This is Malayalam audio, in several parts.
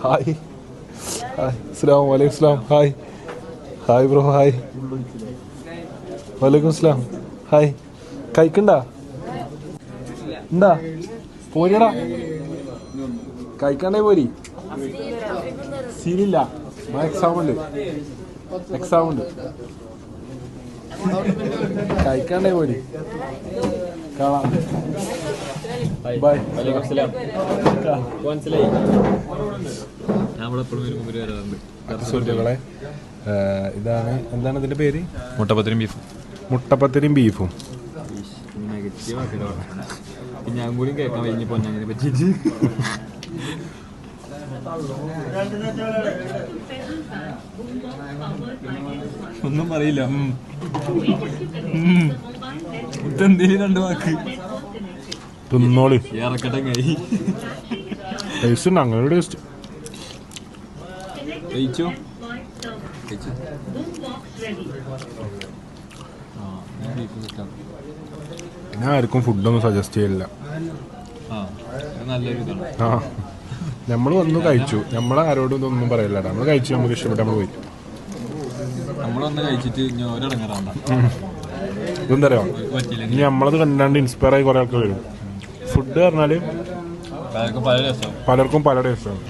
ഹായ് അസ്സലാമു അലൈക്കും. Slam. Hi hi bro. Hi വലൈക്കും സ്ലാം. ഹായ് കഴിക്കണ്ടാ എന്താ പോരിയടാ കഴിക്കണ്ടേ പോരി. സീനില്ല, എക്സാം ഉണ്ട് കഴിക്കണ്ടേ പോരി. കാണാം. ബൈ. സുഹൃത്തുക്കളെ, ഇതാണ് എന്താണ് ഇതിന്റെ പേര്? മുട്ടപ്പത്തിരിയും ബീഫും. ഞാൻ കൂടി കേൾക്കാൻ കഴിഞ്ഞ പൊന്നങ്ങനെ പറ്റിയിട്ട് ഒന്നും പറയില്ല. എന്തേലും രണ്ടു വാക്ക് തിന്നോളി. ഇറക്കട്ടെ കൈ ടേസ്റ്റ് ഉണ്ട്. അങ്ങനെ ടേസ്റ്റ് കഴിച്ചോ. ഞാൻ ആർക്കും ഫുഡൊന്നും സജസ്റ്റ് ചെയ്യില്ല. നല്ലൊരു ഇതാണ്. ആ, നമ്മൾ വന്നു കഴിച്ചു, നമ്മളാരോടും ഇതൊന്നും പറയില്ല. നമ്മൾ കഴിച്ചു, നമുക്ക് ഇഷ്ടപ്പെട്ട് നമ്മൾ പോയി. നമ്മളൊന്ന് കഴിച്ചിട്ട് ഇനി ഒരിടങ്ങാറാണ്ട. ഇതെന്താ അറിയാം, ഇനി നമ്മളത് കണ്ടാണ്ട് ഇൻസ്പയർ ആയി കുറെ ആൾക്കാർ വരും. ഫുഡ് പറഞ്ഞാൽ പലർക്കും പല ടേസ്റ്റാണ്.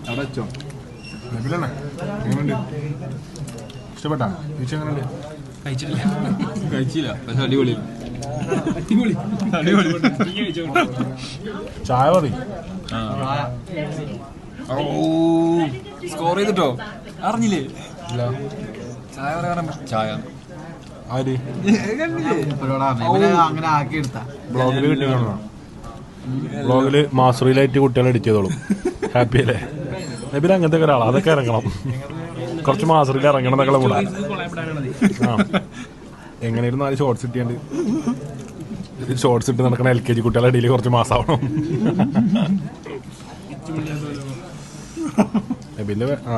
അവിടെ വെച്ചോ. ഇഷ്ടപ്പെട്ടാ? എങ്ങനെയുണ്ട്? കഴിച്ചില്ല, പക്ഷെ അടിപൊളി. ചായ മതി. സ്കോർ ചെയ്തിട്ടോ അറിഞ്ഞില്ലേ? ഇല്ല. ചായ പറയാൻ ചായ ആര് അങ്ങനെ ആക്കി എടുത്താ ബ്ലോഗിൽ കിട്ടിയാണോ? ബ്ലോഗിൽ മാസ്റ്ററിയിലായിട്ട് കുട്ടികളെ എഡിറ്റ് ചെയ്തോളും. ഹാപ്പി അല്ലേ? നബിൽ അങ്ങനത്തെ ഒരാളാണ്. അതൊക്കെ ഇറങ്ങണം, കുറച്ച് മാസ്റ്ററിൽ ഇറങ്ങണം എന്നൊക്കെ കൂടാ. ആ, എങ്ങനെയായിരുന്നു 4 ഷോർട്സ് ഇട്ടിയാണ്ട് ഷോർട്സ് ഇട്ട് നടക്കണ LKG കുട്ടികളെ ഇടയിൽ കുറച്ച് മാസമാവണം. നബില്